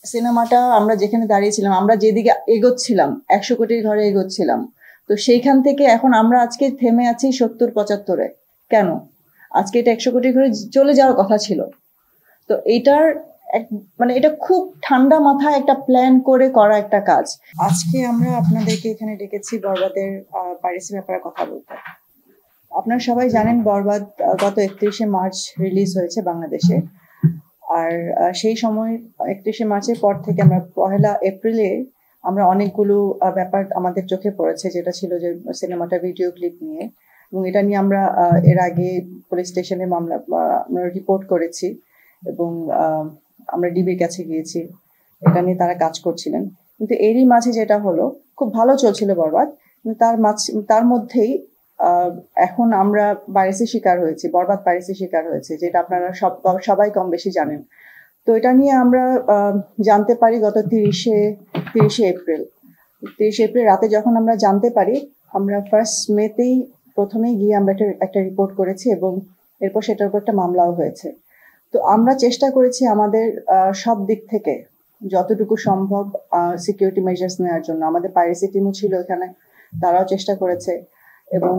সিনেমাটা আমরা যেখানে দাঁড়িয়েছিলাম, আমরা যেদিকে এগোচ্ছিলাম 100 কোটির ঘরে এগোচ্ছিলাম, তো সেইখান থেকে এখন আমরা আজকে থেমে আছি 70-75-এ। কেন? আজকে এটা 100 কোটির ঘরে চলে যাওয়ার কথা ছিল। তো এইটার মানে এটা খুব ঠান্ডা মাথায় একটা প্ল্যান করে করা একটা কাজ। আজকে আমরা আপনাদেরকে এখানে ডেকেছি বরবাদের পাইরেসি ব্যাপারে কথা বলতে। আপনারা সবাই জানেন বরবাদ গত 31শে মার্চ রিলিজ হয়েছে বাংলাদেশে। আর সেই সময় 31শে মার্চের পর থেকে আমরা 1 এপ্রিলে আমরা অনেকগুলো ব্যাপার আমাদের চোখে পড়েছে, যেটা ছিল যে সিনেমাটা ভিডিও ক্লিপ নিয়ে, এবং এটা নিয়ে আমরা এর আগে পুলিশ স্টেশনে মামলা আমরা রিপোর্ট করেছি এবং আমরা ডিবির কাছে গিয়েছি, এটা নিয়ে তারা কাজ করছিলেন। কিন্তু এরই মাঝে যেটা হলো, খুব ভালো চলছিল বরবাদ, কিন্তু তার মধ্যেই এখন আমরা পাইরেসি শিকার হয়েছি, বরবাদ পাইরেসি শিকার হয়েছে, যেটা আপনারা সবাই কম বেশি জানেন। তো এটা নিয়ে আমরা জানতে পারি গত 30শে এপ্রিল রাতে যখন আমরা জানতে পারি, আমরা 1 মেতেই প্রথমেই গিয়ে আমরা একটা রিপোর্ট করেছি এবং এরপর সেটার উপর একটা মামলাও হয়েছে। তো আমরা চেষ্টা করেছি আমাদের সব দিক থেকে যতটুকু সম্ভব সিকিউরিটি মেজার্স নেওয়ার জন্য। আমাদের পাইরেসি টিমও ছিল এখানে, তারাও চেষ্টা করেছে এবং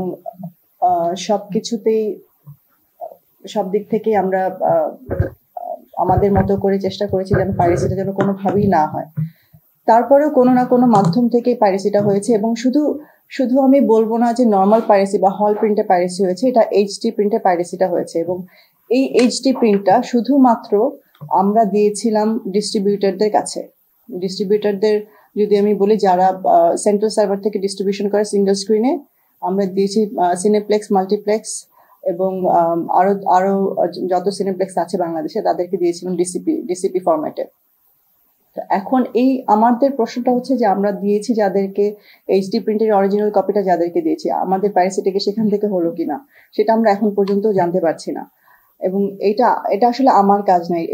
সবকিছুতেই সব দিক থেকেই আমরা আমাদের মতো করে চেষ্টা করেছি যেন পাইরেসিটা যেন কোনোভাবেই না হয়। তারপরেও কোনো না কোনো মাধ্যম থেকে পাইরেসিটা হয়েছে, এবং শুধু আমি বলবো না যে নর্মাল পাইরেসি বা হল প্রিন্টে পাইরেসি হয়েছে, এটা এইচডি প্রিন্টে পাইরেসিটা হয়েছে। এবং এই এইচডি প্রিন্টটা শুধুমাত্র আমরা দিয়েছিলাম ডিস্ট্রিবিউটরদের কাছে। ডিস্ট্রিবিউটরদের যদি আমি বলি, যারা সেন্ট্রাল সার্ভার থেকে ডিস্ট্রিবিউশন করে সিঙ্গেল স্ক্রিনে, আমরা দিয়েছি সিনেপ্লেক্স, মাল্টিপ্লেক্স এবং আরো যত সিনেপ্লেক্স আছে বাংলাদেশে তাদেরকে দিয়েছিলাম ডিসিপি ফরম্যাটে। এখন এই আমাদের প্রশ্নটা হচ্ছে যে আমরা দিয়েছি যাদেরকে এইচডি প্রিন্টের অরিজিনাল কপিটা যাদেরকে দিয়েছি, আমাদের পাইরেসিটাকে সেখান থেকে হলো কিনা সেটা আমরা এখন পর্যন্ত জানতে পারছি না। এবং এটা আসলে আমার কাজ নাই।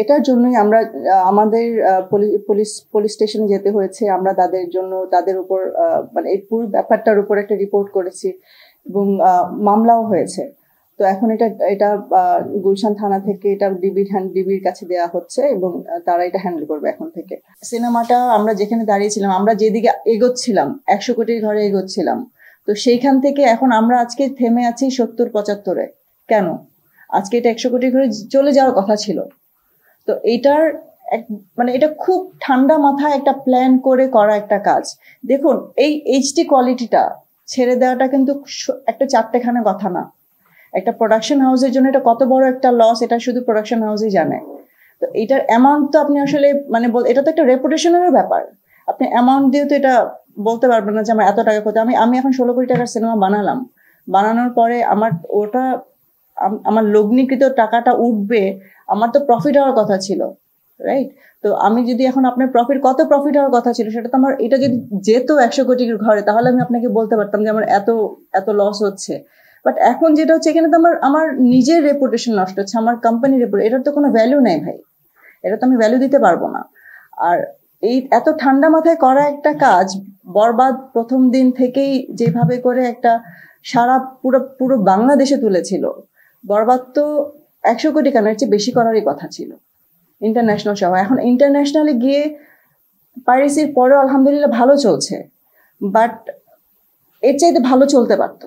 এটার জন্যই আমরা আমাদের পুলিশ স্টেশনে যেতে হয়েছে। আমরা তাদের উপর মানে এই পুরো ব্যাপারটার উপর একটা রিপোর্ট করেছি এবং মামলাও হয়েছে। তো এখন এটা গুলশান থানা থেকে এটা ডিবির কাছে দেওয়া হচ্ছে এবং তারা এটা হ্যান্ডেল করবে এখন থেকে। সিনেমাটা আমরা যেখানে দাঁড়িয়েছিলাম, আমরা যেদিকে এগোচ্ছিলাম 100 কোটির ঘরে এগোচ্ছিলাম, তো সেইখান থেকে এখন আমরা আজকে থেমে আছি 70-75-এ। কেন? আজকে এটা 100 কোটির ঘরে চলে যাওয়ার কথা ছিল। তো এইটার মানে এটা খুব ঠান্ডা মাথায় একটা প্ল্যান করে করা একটা কাজ। দেখুন, এই এইচডি কোয়ালিটিটা ছেড়ে দেওয়াটা কিন্তু একটা চারটেখানা কথা না। একটা প্রোডাকশন হাউসের জন্য এটা কত বড় একটা লস, এটা শুধু প্রোডাকশন হাউসই জানে। তো এইটার অ্যামাউন্ট তো আপনি আসলে মানে এটা তো একটা রেপুটেশনেরও ব্যাপার। আপনি অ্যামাউন্ট দিয়ে তো এটা বলতে পারবেন না যে আমার এত টাকা করতে। আমি এখন 16 কোটি টাকার সিনেমা বানালাম, বানানোর পরে আমার লগ্নিকৃত টাকাটা উঠবে, আমার তো প্রফিট হওয়ার কথা ছিল, রাইট? তো আমি যদি এখন আপনার কত প্রফিট হওয়ার কথা ছিল, সেটা তো আমার, এটা যদি যেত 100 কোটির ঘরে, তাহলে আমি আপনাকে বলতে পারতাম যে আমার এত লস হচ্ছে। বাট এখন যেটা হচ্ছে, এখানে তো আমার নিজের রেপুটেশন নষ্ট হচ্ছে, আমার কোম্পানির রেপুটেশন, এটার তো কোনো ভ্যালু নেই ভাই, এটা তো আমি ভ্যালু দিতে পারবো না। আর এই এত ঠান্ডা মাথায় করা একটা কাজ, বরবাদ প্রথম দিন থেকেই যেভাবে করে একটা সারা পুরো বাংলাদেশে তুলেছিল, বরবাদ তো 100 কোটি কেন, এর চেয়ে বেশি করারই কথা ছিল ইন্টারন্যাশনাল সহ। এখন ইন্টারন্যাশনালে গিয়ে পাইরেসির পরেও আলহামদুলিল্লাহ ভালো চলছে, বাট এর চাইতে ভালো চলতে পারতো,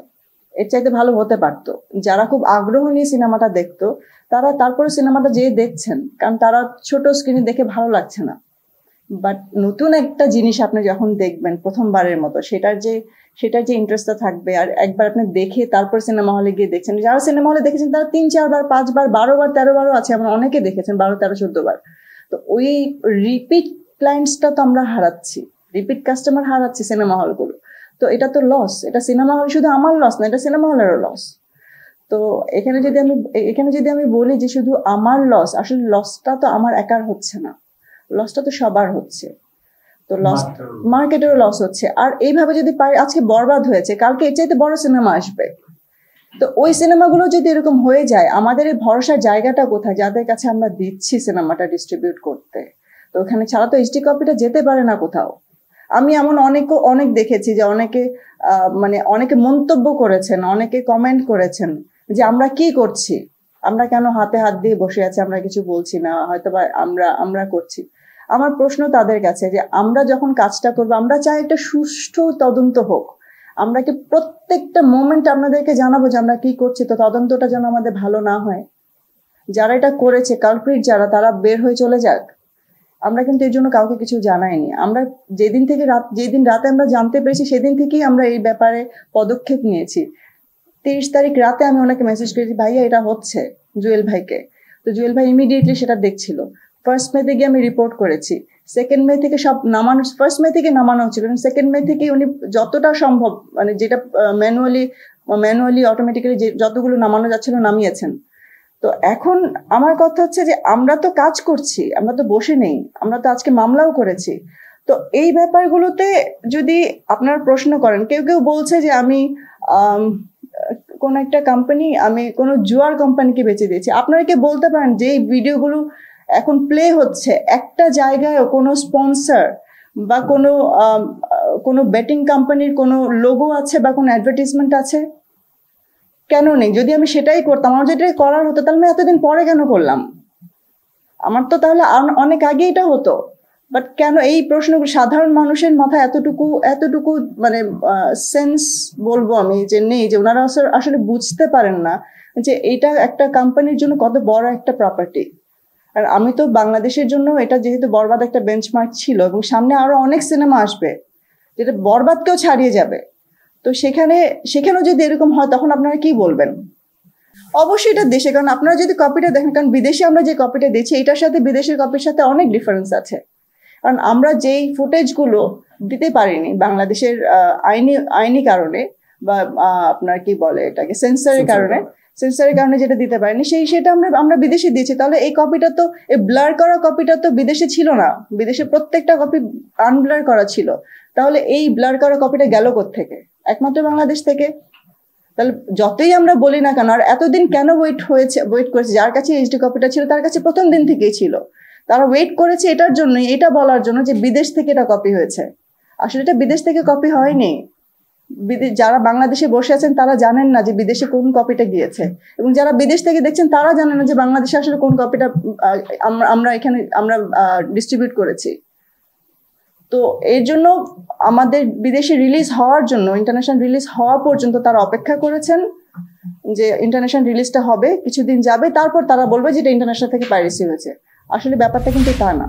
এর চাইতে ভালো হতে পারতো। যারা খুব আগ্রহ নিয়ে সিনেমাটা দেখতো, তারা তারপরে সিনেমাটা যেয়ে দেখছেন, কারণ তারা ছোট স্ক্রিনে দেখে ভালো লাগছে না। বাট নতুন একটা জিনিস আপনি যখন দেখবেন প্রথমবারের মতো, সেটার যে ইন্টারেস্টটা থাকবে, আর একবার আপনি দেখে তারপর সিনেমা হলে গিয়ে দেখছেন। যারা সিনেমা হলে দেখেছেন তারা 3-4 বার, 5 বার, 12 বার, 13 বারও আছে, আমরা অনেকে দেখেছেন 12, 13, 14 বার। তো ওই রিপিট ক্লায়েন্টসটা তো আমরা হারাচ্ছি, রিপিট কাস্টমার হারাচ্ছি সিনেমা হলগুলো। তো এটা তো লস, এটা সিনেমা হল শুধু আমার লস না, এটা সিনেমা হলেরও লস। তো এখানে যদি আমি বলি যে শুধু আমার লস, আসলে লসটা তো আমার একার হচ্ছে না, লসটা তো সবার হচ্ছে। তো লস, মার্কেটেরও লস হচ্ছে। আর এইভাবে যদি আজকে বরবাদ হয়েছে, কালকে এর চাইতে বড় সিনেমা আসবে। তো ওই সিনেমাগুলো যদি এরকম হয়ে যায়, আমাদের এই ভরসার জায়গাটা কোথায়, যাদের কাছে আমরা দিচ্ছি সিনেমাটা ডিস্ট্রিবিউট করতে? তো ওখানে ছাড়া তো এইচডি কপিটা যেতে পারে না কোথাও। আমি এমন অনেক দেখেছি যে অনেকে মন্তব্য করেছেন, অনেকে কমেন্ট করেছেন যে আমরা কি করছি, আমরা কেন হাতে হাত দিয়ে বসে আছি, আমরা কিছু বলছি না, হয়তো বা আমরা করছি। আমার প্রশ্ন তাদের কাছে যে আমরা যখন কাজটা করবো আমরা চাই একটা সুষ্ঠু তদন্ত হোক। আমরা কি প্রত্যেকটা মোমেন্ট আপনাদেরকে জানাবো যে আমরা কি করছি, তো তদন্তটা যেন আমাদের ভালো না হয়। যারা এটা করেছে কালপ্রিট যারা, তারা বের হয়ে চলে যাক। আমরা কিন্তু এর জন্য কাউকে কিছু জানাইনি। আমরা যেদিন রাতে আমরা জানতে পেরেছি সেদিন থেকেই আমরা এই ব্যাপারে পদক্ষেপ নিয়েছি। 30 তারিখ রাতে আমি ওনাকে মেসেজ করেছি, ভাইয়া এটা হচ্ছে, জুয়েল ভাইকে। তো জুয়েল ভাই ইমিডিয়েটলি সেটা দেখছিল। 1 মে থেকে আমি রিপোর্ট করেছি, 2 মে থেকে সব নামানো, 1 মে থেকে নামানো হচ্ছিল, 2 মে থেকে উনি যতটা সম্ভব মানে যেটা ম্যানুয়ালি অটোমেটিক্যালি যতগুলো নামানো যাচ্ছিল নামিয়েছেন। তো এখন আমার কথা হচ্ছে যে আমরা তো কাজ করছি, আমরা তো বসে নেই, আমরা তো আজকে মামলাও করেছি। তো এই ব্যাপারগুলোতে যদি আপনারা প্রশ্ন করেন, কেউ কেউ বলছে যে আমি কোন একটা কোম্পানি, আমি কোনো জুয়ার কোম্পানিকে বেচে দিয়েছি। আপনারা কি বলতে পারেন যে এই ভিডিওগুলো এখন প্লে হচ্ছে একটা জায়গায় কোনো স্পন্সর বা কোনো বেটিং কোম্পানির কোনো লোগো আছে বা কোনো অ্যাডভার্টাইজমেন্ট আছে? কেন নেই? যদি আমি সেটাই করতাম, আমার যেটা করার হতো, তাহলে আমি এতদিন পরে কেন করলাম? আমার তো তাহলে অনেক আগে এটা হতো। বাট কেন এই প্রশ্নগুলো সাধারণ মানুষের মাথায় এতটুকু মানে সেন্স বলবো আমি যে নেই, যে ওনারা আসলে বুঝতে পারেন না যে এটা একটা কোম্পানির জন্য কত বড় একটা প্রপার্টি। আর আমি তো বাংলাদেশের জন্য এটা যেহেতু বরবাদ একটা বেঞ্চমার্ক ছিল, এবং সামনে আরো অনেক সিনেমা আসবে যেটা বরবাদকেও ছাড়িয়ে যাবে। তো সেখানেও যদি এরকম হয় তখন আপনারা কি বলবেন? অবশ্যই এটা দেশে, কারণ আপনারা যদি কপিটা দেখেন, কারণ বিদেশে আমরা যে কপিটা দিচ্ছি এটার সাথে বিদেশের কপির সাথে অনেক ডিফারেন্স আছে। কারণ আমরা যেই ফুটেজগুলো দিতে পারিনি বাংলাদেশের আইনি কারণে বা আপনার কি বলে এটাকে সেন্সরের কারণে যেটা দিতে পারিনি সেটা আমরা বিদেশে দিয়েছি। তাহলে এই কপিটা তো, এই ব্লার করা কপিটা তো বিদেশে ছিল না, বিদেশে প্রত্যেকটা কপি আনব্লার করা ছিল। তাহলে এই ব্লার করা কপিটা গেল কোত্থেকে? একমাত্র বাংলাদেশ থেকে। তাহলে যতই আমরা বলি না কেন, আর এতদিন কেন ওয়েট করেছে? যার কাছে এইচডি কপিটা ছিল তার কাছে প্রথম দিন থেকেই ছিল। তারা ওয়েট করেছে এটার জন্য, এটা বলার জন্য যে বিদেশ থেকে এটা কপি হয়েছে। আসলে এটা বিদেশ থেকে কপি হয়নি। যারা বাংলাদেশে বসে আছেন তারা জানেন না যে বিদেশে কোন কপিটা গিয়েছে, এবং যারা বিদেশ থেকে দেখছেন তারা জানেন না যে বাংলাদেশে আসলে কোন কপিটা আমরা ডিস্ট্রিবিউট করেছি। তো এর জন্য আমাদের বিদেশে রিলিজ হওয়ার জন্য, ইন্টারন্যাশনাল রিলিজ হওয়া পর্যন্ত তারা অপেক্ষা করেছেন যে ইন্টারন্যাশনাল রিলিজটা হবে, কিছুদিন যাবে, তারপর তারা বলবে যে এটা ইন্টারন্যাশনাল থেকে পাইরেসি হয়েছে। আসলে ব্যাপারটা কিন্তু তা না।